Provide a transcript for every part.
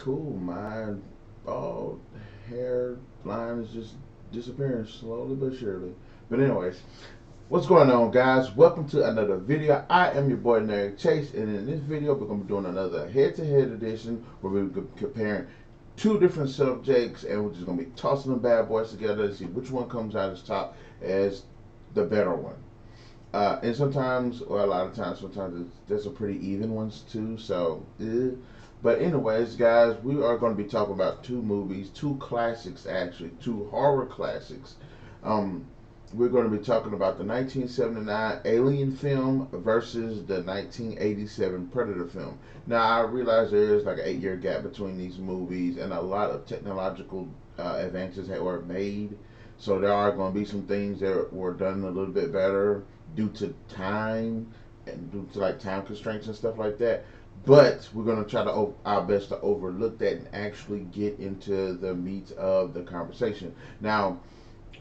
cool. My bald hair line is just disappearing slowly but surely. But anyways, what's going on, guys? Welcome to another video. I am your boy NarikChase, and in this video we're going to be doing another head-to-head edition where we're comparing two different subjects, and we're just going to be tossing them bad boys together to see which one comes out as top as the better one. And sometimes, or a lot of times, sometimes there's some pretty even ones too. So, but anyways, guys, we are going to be talking about two movies, two classics actually, two horror classics. Um, we're going to be talking about the 1979 Alien film versus the 1987 Predator film. Now, I realize there is like an 8-year gap between these movies, and a lot of technological advances were made. So there are going to be some things that were done a little bit better due to time and due to like time constraints and stuff like that. But we're going to try to our best to overlook that and actually get into the meat of the conversation. Now,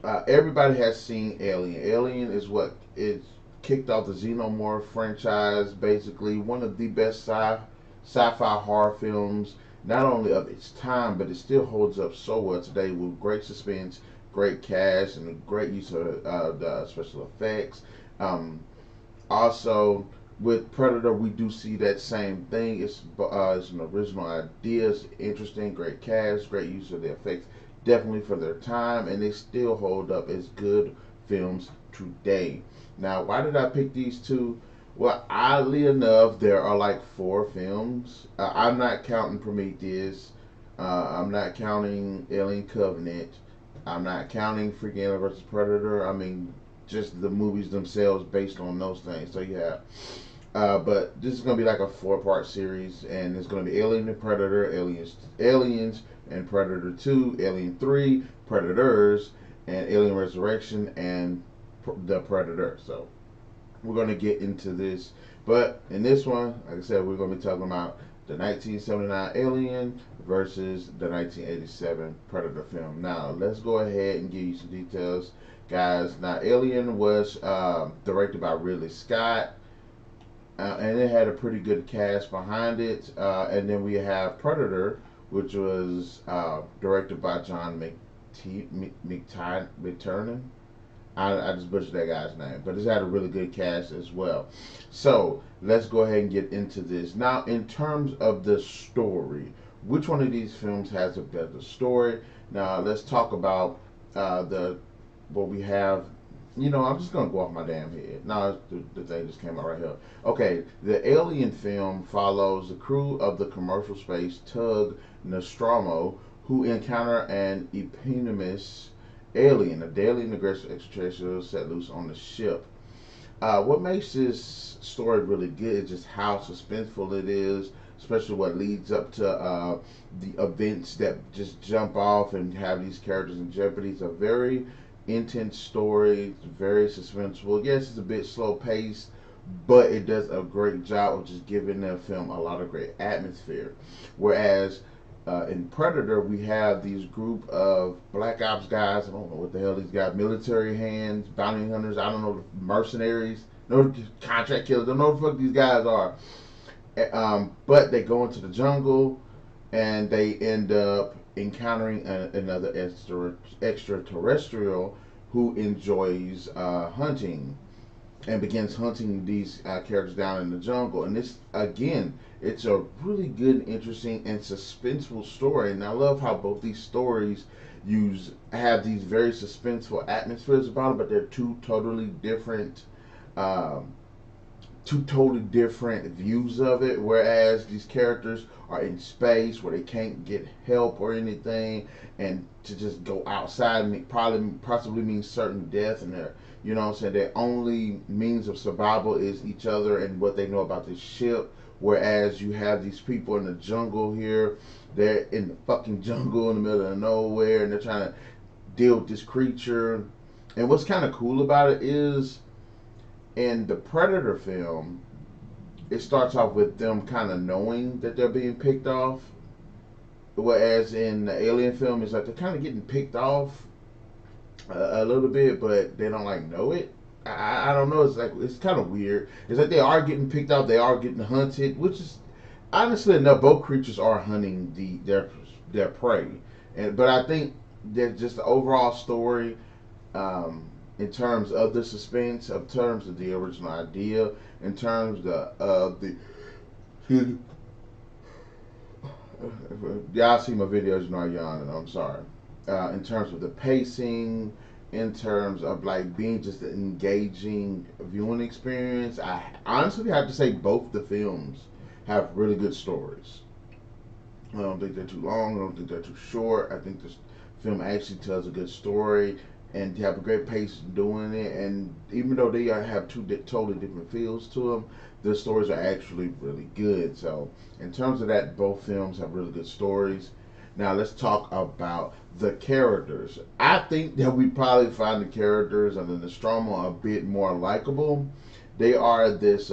everybody has seen Alien. Alien is what it kicked off the Xenomorph franchise. Basically, one of the best sci-fi horror films, not only of its time, but it still holds up so well today with great suspense, great cast, and a great use of the special effects. Um, Also, with Predator, we do see that same thing. It's an original idea. It's interesting, great cast, great use of the effects, definitely for their time, and they still hold up as good films today. Now, why did I pick these two? Well, oddly enough, there are like 4 films. I'm not counting Prometheus. I'm not counting Alien Covenant. I'm not counting Freaking Alien vs. Predator. I mean, just the movies themselves based on those things. So yeah, but this is gonna be like a 4-part series, and it's gonna be Alien and Predator, Aliens and Predator 2, Alien 3, Predators, and Alien Resurrection and the Predator. So we're gonna get into this, but in this one, like I said, we're gonna be talking about the 1979 Alien versus the 1987 Predator film. Now, let's go ahead and give you some details, guys. Now, Alien was directed by Ridley Scott, and it had a pretty good cast behind it. And then we have Predator, which was directed by John McTiernan. I just butchered that guy's name, but it's had a really good cast as well. So let's go ahead and get into this. Now, in terms of the story, which one of these films has a better story? Now, let's talk about the what we have. I'm just gonna go off my damn head. No, the thing just came out right here. Okay, the Alien film follows the crew of the commercial space tug Nostromo, who encounter an eponymous alien, a deadly and aggressive extraterrestrial set loose on the ship. What makes this story really good is just how suspenseful it is, especially what leads up to the events that just jump off and have these characters in jeopardy. It's a very intense story. It's very suspenseful. Yes, it's a bit slow paced, but it does a great job of just giving the film a lot of great atmosphere. Whereas in Predator, we have these group of black ops guys. I don't know what the hell these guys, military hands, bounty hunters. I don't know, mercenaries, no contract killers. I don't know what the fuck these guys are. But they go into the jungle, and they end up encountering another extraterrestrial who enjoys hunting and begins hunting these characters down in the jungle. And this, again, it's a really good, interesting, and suspenseful story. And I love how both these stories have these very suspenseful atmospheres about them, but they're um, two totally different views of it. Whereas these characters are in space where they can't get help or anything, and to just go outside and possibly means certain death, and their only means of survival is each other and what they know about this ship. Whereas you have these people in the jungle here, they're in the fucking jungle in the middle of nowhere, and they're trying to deal with this creature. And what's kind of cool about it is, in the Predator film, it starts off with them kind of knowing that they're being picked off, whereas in the Alien film, it's like they're kind of getting picked off a little bit, but they don't like know it. I don't know. It's like, it's kind of weird. It's like they are getting picked off, they are getting hunted, which is honestly enough, both creatures are hunting their prey, but I think that just the overall story, um, in terms of the suspense, in terms of the original idea, in terms of the y'all see my videos, you know I yawn, and I'm sorry. In terms of the pacing, in terms of like being just an engaging viewing experience, I honestly have to say both the films have really good stories. I don't think they're too long. I don't think they're too short. I think this film actually tells a good story and have a great pace doing it. And even though they have two totally different feels to them, the stories are actually really good. So, in terms of that, both films have really good stories. Now, let's talk about the characters. I think that we probably find the characters on the Nostromo a bit more likable. They are this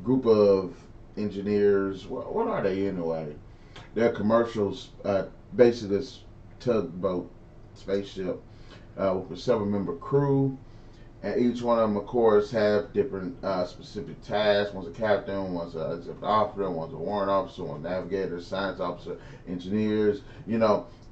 group of engineers. What are they anyway? They're commercials, basically this tugboat spaceship with a seven-member crew, and each one of them, of course, have different specific tasks. One's a captain, one's a executive officer, one's a warrant officer, one's a navigator, science officer, engineers.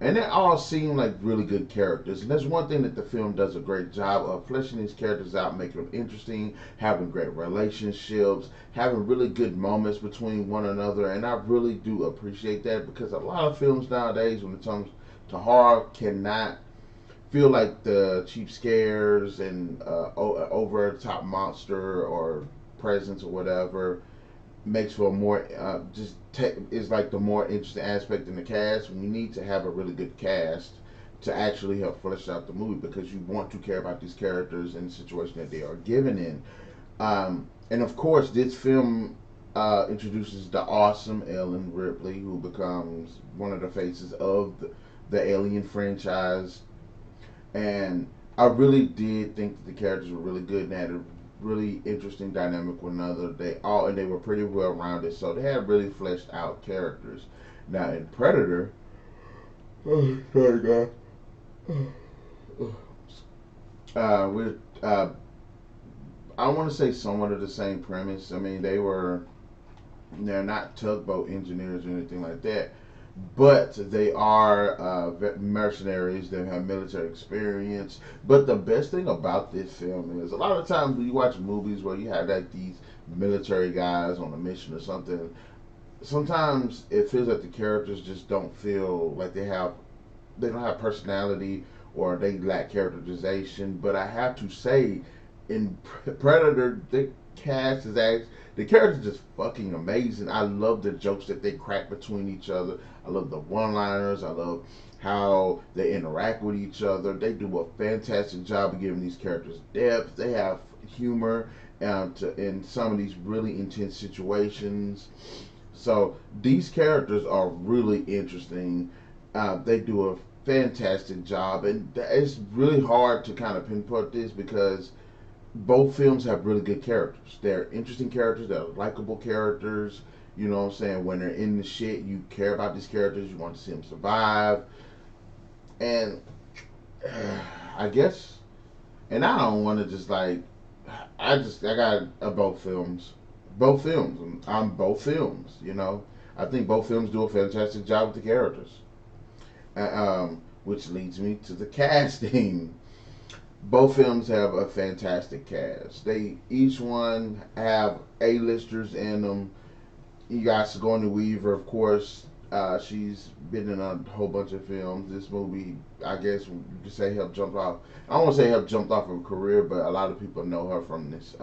And they all seem like really good characters. And that's one thing that the film does a great job of fleshing these characters out, making them interesting, having great relationships, having really good moments between one another. And I really do appreciate that, because a lot of films nowadays, when it comes to horror, cannot feel like the cheap scares and over the top monster or presence or whatever makes for a more is like the more interesting aspect in the cast. When you need to have a really good cast to actually help flesh out the movie, because you want to care about these characters and the situation that they are given in. And of course, this film introduces the awesome Ellen Ripley, who becomes one of the faces of the Alien franchise. And I really did think that the characters were really good and had a really interesting dynamic with one another. They were pretty well rounded, so they had really fleshed out characters. Now in Predator, oh sorry guys, we're I want to say somewhat of the same premise. I mean, they're not tugboat engineers or anything like that, but they are mercenaries that have military experience. But the best thing about this film is, a lot of times when you watch movies where you have like these military guys on a mission or something, sometimes it feels like the characters just don't feel like they don't have personality, or they lack characterization. But I have to say, in Predator, the characters just fucking amazing. I love the jokes that they crack between each other. I love the one-liners. I love how they interact with each other. They do a fantastic job of giving these characters depth. They have humor in some of these really intense situations. So these characters are really interesting. They do a fantastic job, and it's really hard to kind of pinpoint this, because both films have really good characters. They're interesting characters. They're likable characters. You know what I'm saying? When they're in the shit, you care about these characters. You want to see them survive. And I guess, and I don't want to just like, I got both films. Both films. I'm both films, you know. I think both films do a fantastic job with the characters. Which leads me to the casting. Both films have a fantastic cast. They each one have A-listers in them. You got Sigourney Weaver, of course. She's been in a whole bunch of films. This movie, I guess you could say, helped jump off. I don't want to say helped jump off her career, but a lot of people know her from this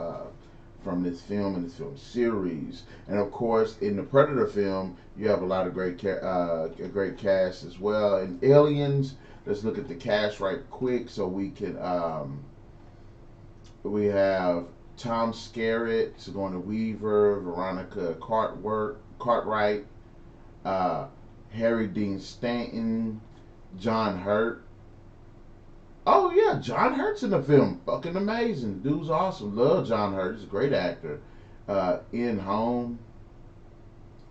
film and this film series. And of course, in the Predator film, you have a lot of a great cast as well. And Aliens, let's look at the cast right quick so we can. We have Tom Skerritt, Sigourney Weaver, Veronica Cartwright, uh, Harry Dean Stanton, John Hurt. Oh yeah, John Hurt's in the film. Fucking amazing. Dude's awesome. Love John Hurt. He's a great actor. In Home.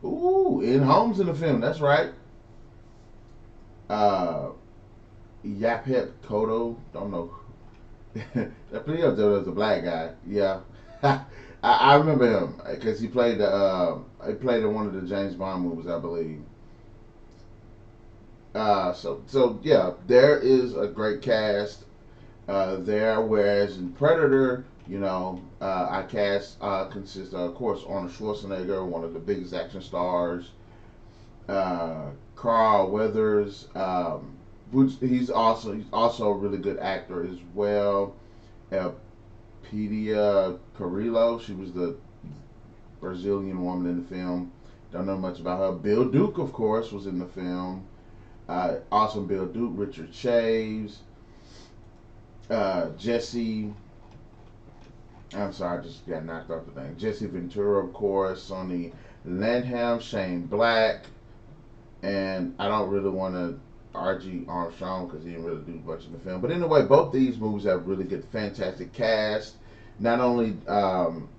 Ooh, In Home's in the film. That's right. Uh, Yaphet Kotto. Don't know. I believe there was a black guy. Yeah. I remember him because he played in one of the James Bond movies, I believe. So yeah, there is a great cast there. Whereas in Predator, our cast consists of course, Arnold Schwarzenegger, one of the biggest action stars, Carl Weathers, which he's also a really good actor as well. Pedia Carrillo, she was the Brazilian woman in the film. Don't know much about her. Bill Duke, of course, was in the film. Awesome Bill Duke, Richard Chaves, Jesse. I'm sorry, I just got knocked off the thing. Jesse Ventura, of course, Sonny Landham, Shane Black, and I don't really want to RG Armstrong because he didn't really do much in the film. But anyway, both these movies have really good, fantastic cast. Not only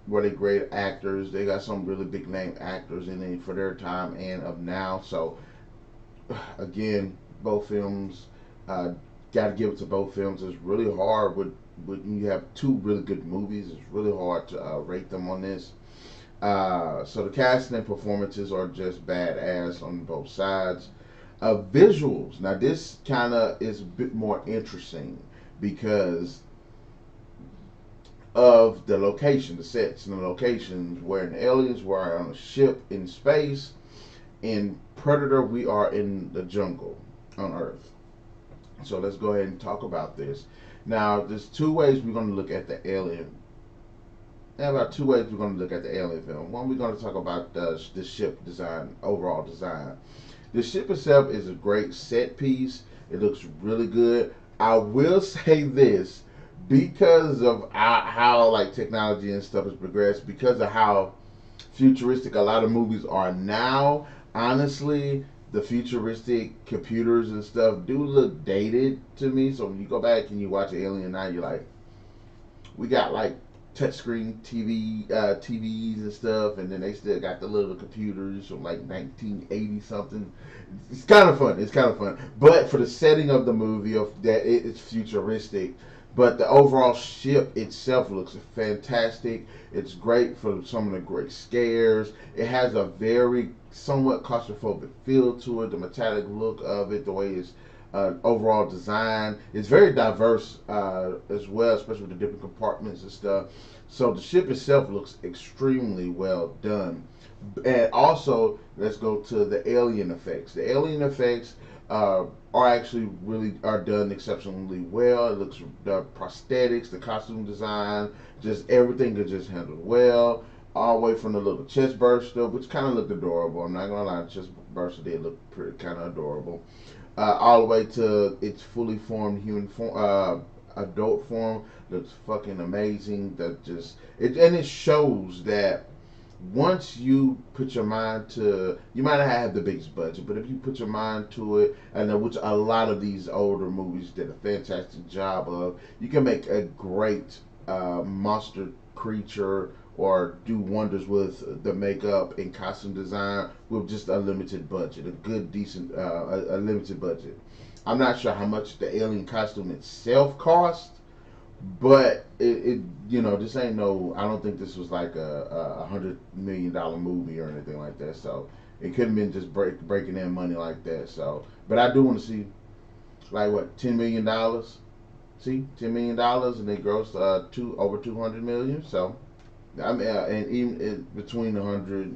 were they great actors, they got some really big name actors in it for their time and of now. So again, both films, got to give it to both films. It's really hard when you have two really good movies. It's really hard to rate them on this. So the casting and performances are just badass on both sides. Visuals. Now this kind of is a bit more interesting because of the location, the sets and the locations where the aliens were on a ship in space. In Predator, we are in the jungle on Earth. So let's go ahead and talk about this. Now, there's two ways we're going to look at the alien. There are about two ways we're going to look at the alien film. One, we're going to talk about the ship design, overall design. The ship itself is a great set piece. It looks really good. I will say this, because of how like technology and stuff has progressed, because of how futuristic a lot of movies are now. Honestly, the futuristic computers and stuff do look dated to me. So when you go back and you watch Alien now, you're like, we got like touchscreen TVs and stuff, and then they still got the little computers from like 1980 something. It's kind of fun. It's kind of fun, but for the setting of the movie, of that it's futuristic. But the overall ship itself looks fantastic. It's great for some of the great scares. It has a very somewhat claustrophobic feel to it. The metallic look of it, the way it's overall design. It's very diverse as well, especially with the different compartments and stuff. So the ship itself looks extremely well done. And also, let's go to the alien effects. The alien effects are actually really are done exceptionally well. It looks, the prosthetics, the costume design, just everything is just handled well. All the way from the little chest burster, which kind of looked adorable. I'm not gonna lie, the chest burster did look pretty kind of adorable. All the way to its fully formed human form, adult form, looks fucking amazing. That just it shows that once you put your mind to, you might not have the biggest budget, but if you put your mind to it, and which a lot of these older movies did a fantastic job of, you can make a great monster creature or do wonders with the makeup and costume design with just a limited budget, a good, decent, a limited budget. I'm not sure how much the alien costume itself cost, but this ain't no. I don't think this was like a $100 million movie or anything like that. So it couldn't have been just breaking in money like that. So, but I do want to see like what, $10 million. See, $10 million, and they grossed over 200 million. So I mean, and even between 100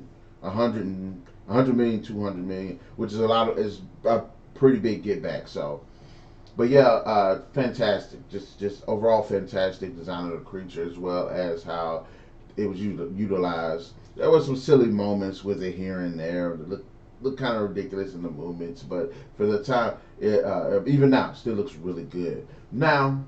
million, 200 million, which is is a pretty big get back. So, but yeah, fantastic. Just overall fantastic design of the creature, as well as how it was utilized. There was some silly moments with it here and there. That look kind of ridiculous in the movements, but for the time, even now, still looks really good. Now,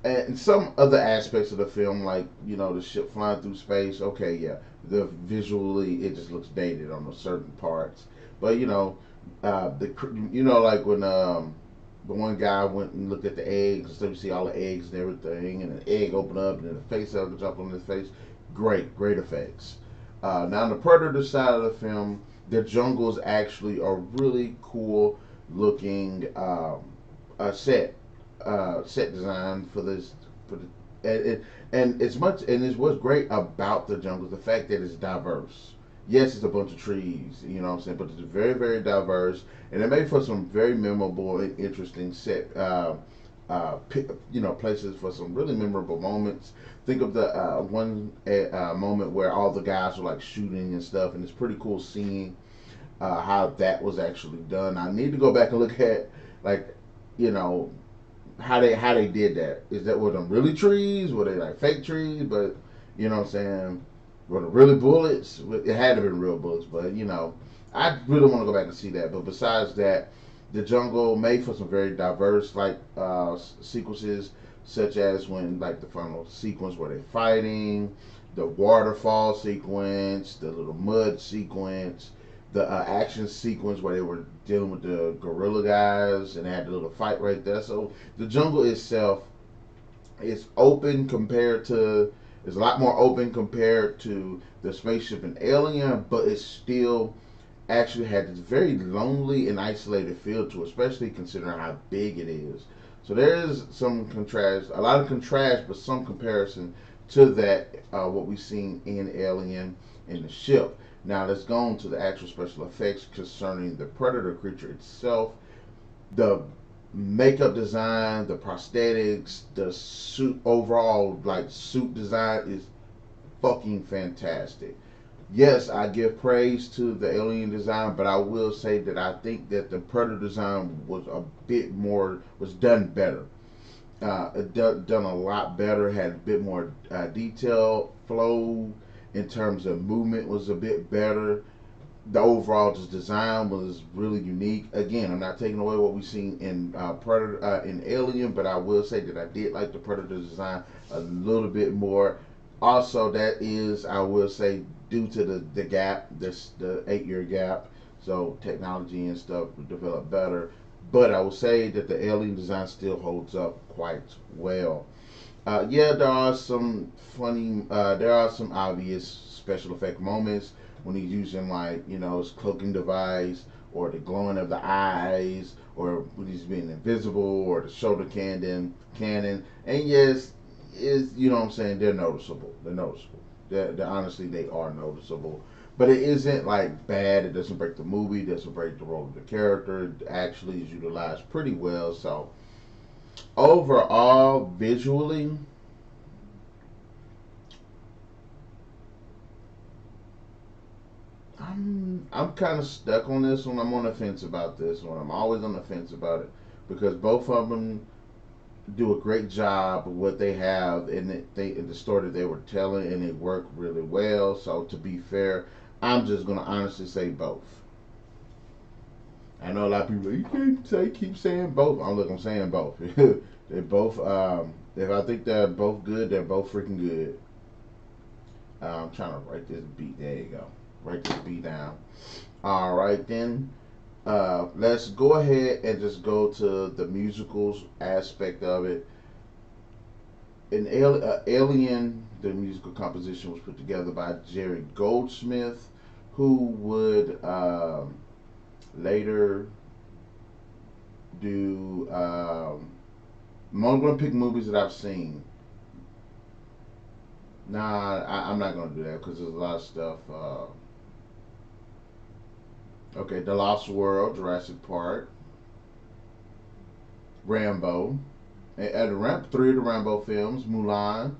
and some other aspects of the film, like the ship flying through space. Okay, yeah, the visually it just looks dated on certain parts, but the like when the one guy went and looked at the eggs, so you see all the eggs and everything, and an egg open up, and then the face jump on his face. Great effects. Now on the Predator side of the film, the jungles actually are really cool looking set design for and it's much, and it's what's great about the jungle, the fact that it's diverse. Yes, it's a bunch of trees, you know what I'm saying, but it's very, very diverse, and it made for some very memorable and interesting places for some really memorable moments. Think of the one moment where all the guys were like shooting and stuff, and it's pretty cool seeing how that was actually done. I need to go back and look at like, you know, how they did that. Is that were them really trees? Were they like fake trees? But you know what I'm saying? Were they really bullets? It had to have been real bullets, but I really want to go back and see that. But besides that, the jungle made for some very diverse like sequences, such as when like the final sequence where they're fighting, the waterfall sequence, the little mud sequence, the action sequence where they were dealing with the gorilla guys and they had the little fight right there. So the jungle itself is open compared to is a lot more open compared to the spaceship in Alien, but it's still actually had this very lonely and isolated feel to it, especially considering how big it is. So there is some contrast, a lot of contrast, but some comparison to that what we've seen in Alien in the ship. Now let's go on to the actual special effects concerning the Predator creature itself. The makeup design, the prosthetics, the suit overall like suit design is fucking fantastic. Yes, I give praise to the alien design, but I will say that I think that the Predator design was a bit more was done better. Done a lot better. Had a bit more detail, flow in terms of movement was a bit better. The overall just design was really unique. Again, I'm not taking away what we've seen in Predator in Alien, but I will say that I did like the Predator design a little bit more. Also, that is I will say due to the gap, the 8 year gap. So technology and stuff developed better. But I will say that the alien design still holds up quite well. Yeah, there are some there are some obvious special effect moments when he's using like his cloaking device or the glowing of the eyes or when he's being invisible or the shoulder cannon. And yes, is what I'm saying, they're noticeable. They're noticeable. They're honestly they are noticeable. But it isn't like bad. It doesn't break the movie. It doesn't break the role of the character. It actually is utilized pretty well. So overall, visually, I'm kind of stuck on this one. I'm on the fence about this one. I'm always on the fence about it because both of them do a great job of what they have in the story that they were telling, and it worked really well. So to be fair, I'm just gonna honestly say both. I know a lot of people you can't say keep saying both. I'm saying both. They're both. If I think they're both good, they're both freaking good. I'm trying to write this beat. There you go. Write this beat down. All right then. Let's go ahead and just go to the musicals aspect of it. In Alien, the musical composition was put together by Jerry Goldsmith, who would later do. I'm only going to pick movies that I've seen. Nah, I'm not going to do that because there's a lot of stuff. Okay, The Lost World, Jurassic Park, Rambo, three of the Rambo films, Mulan,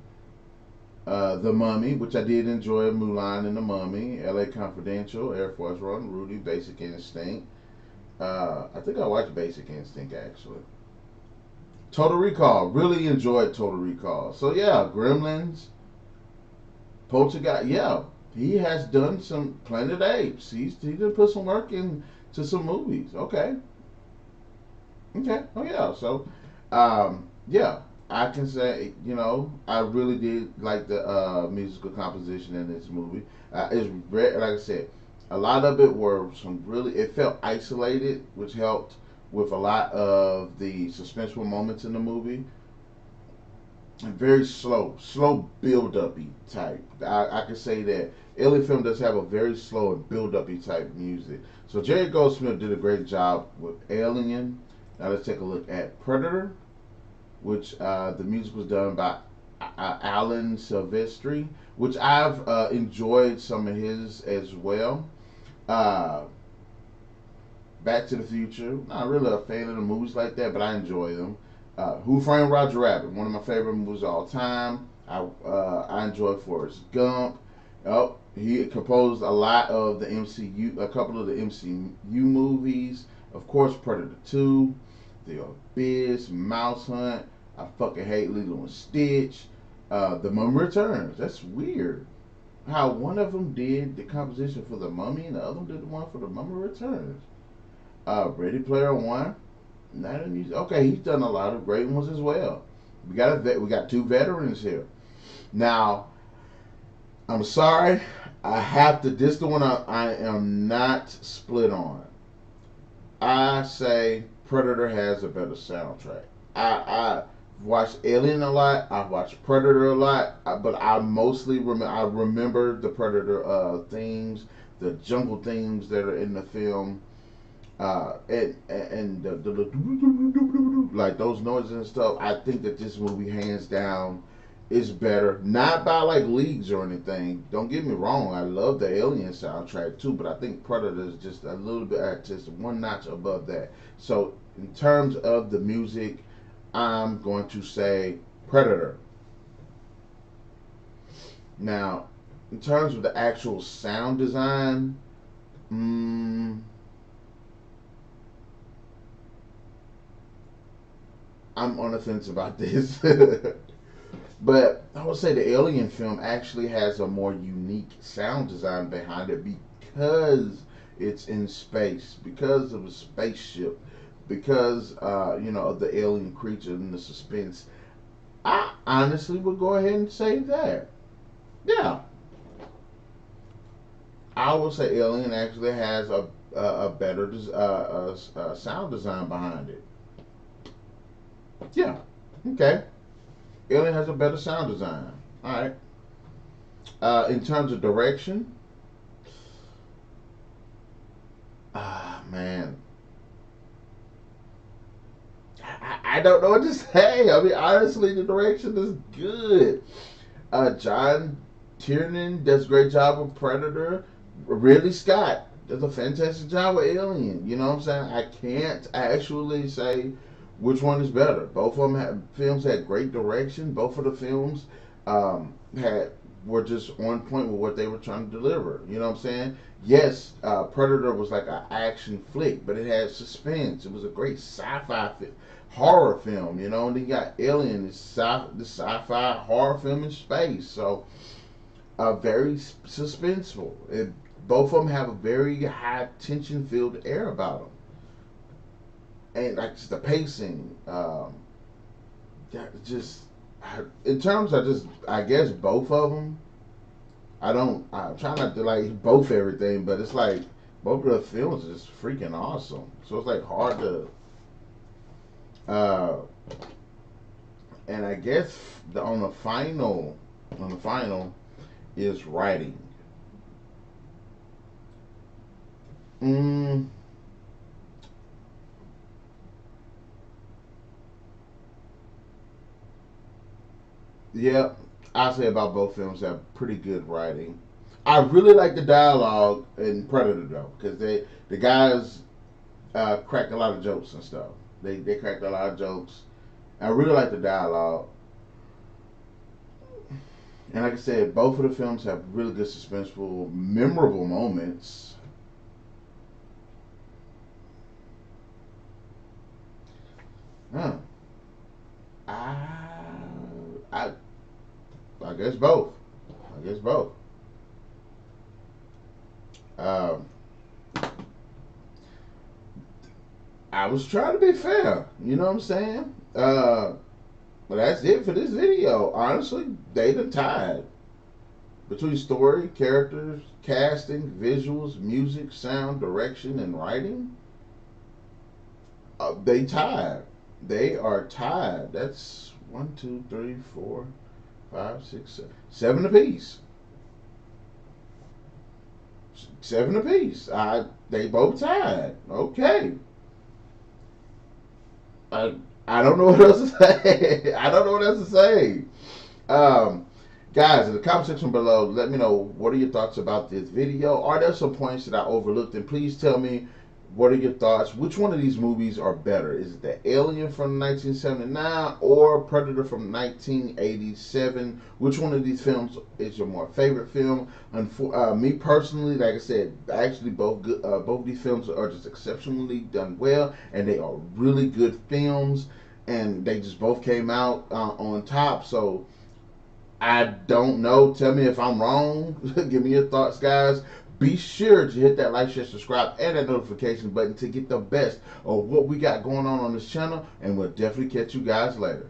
The Mummy, which I did enjoy, Mulan and The Mummy, L.A. Confidential, Air Force One, Rudy, Basic Instinct. I think I watched Basic Instinct actually. Total Recall, really enjoyed Total Recall. So yeah, Gremlins, Poltergeist, yeah, he has done some Planet Apes. He did put some work into some movies. Okay, okay, oh yeah. So, yeah, I can say I really did like the musical composition in this movie. Like I said, a lot of it were some really. It felt isolated, which helped with a lot of the suspenseful moments in the movie. Very slow build up type. I can say that Alien film does have a very slow and build up type music. So Jerry Goldsmith did a great job with Alien. Now let's take a look at Predator, which the music was done by Alan Silvestri, which I've enjoyed some of his as well. Uh, Back to the Future, not really a fan of the movies like that, but I enjoy them. Who Framed Roger Rabbit, one of my favorite movies of all time. I enjoy Forrest Gump. Oh, he composed a lot of the MCU, a couple of the MCU movies. Of course, Predator 2, The Abyss, Mouse Hunt. I fucking hate Lilo and Stitch. The Mummy Returns. That's weird. How one of them did the composition for The Mummy and the other one did the one for The Mummy Returns. Ready Player One. Okay, he's done a lot of great ones as well. We got two veterans here. Now, I'm sorry, I have to. This the one I am not split on. I say Predator has a better soundtrack. I watched Alien a lot. I watched Predator a lot, but I mostly remember the Predator themes, the jungle themes that are in the film. And the like those noises and stuff. I think that this movie, hands down, is better. Not by like leagues or anything. Don't get me wrong. I love the Alien soundtrack too, but I think Predator is just a little bit, just one notch above that. So in terms of the music, I'm going to say Predator. Now, in terms of the actual sound design, I'm on the fence about this. But I would say the Alien film actually has a more unique sound design behind it because it's in space, because of a spaceship, because of the alien creature and the suspense. I honestly would go ahead and say that. Yeah, I would say Alien actually has a better sound design behind it. Yeah. Okay. Alien has a better sound design. All right. In terms of direction, man, I don't know what to say. I mean, honestly, the direction is good. John McTiernan does a great job with Predator. Ridley Scott does a fantastic job with Alien. You know what I'm saying? I can't actually say which one is better. Both of them films had great direction. Both of the films were just on point with what they were trying to deliver. You know what I'm saying? Yes, Predator was like an action flick, but it had suspense. It was a great sci-fi horror film. You know, and then you got Alien, the sci-fi horror film in space. So, very suspenseful. Both of them have a very high tension filled air about them. And like just the pacing, just in terms of just, I guess both of them. I'm trying not to like both everything, but it's like both of the films are just freaking awesome. So it's like hard to, and I guess on the final is writing. Yeah, I say about both films have pretty good writing. I really like the dialogue in Predator though, because the guys cracked a lot of jokes and stuff. They cracked a lot of jokes. I really like the dialogue, and like I said, both of the films have really good suspenseful, memorable moments. Huh. I, I, I guess both. I guess both. Um, I was trying to be fair. You know what I'm saying? But that's it for this video. Honestly, they done tied between story, characters, casting, visuals, music, sound, direction, and writing. They tied. They are tied. That's 1, 2, 3, 4, 5, 6, 7. 7 apiece. 7 apiece. They both tied. Okay. I don't know what else to say. I don't know what else to say. Guys, in the comment section below, let me know what are your thoughts about this video. Are there some points that I overlooked? And please tell me, what are your thoughts? Which one of these movies are better? Is it the Alien from 1979 or Predator from 1987? Which one of these films is your more favorite film? And for me personally, like I said, actually both of these films are just exceptionally done well, and they are really good films, and they just both came out on top. So I don't know. Tell me if I'm wrong. Give me your thoughts, guys. Be sure to hit that like, share, subscribe, and that notification button to get the best of what we got going on this channel. And we'll definitely catch you guys later.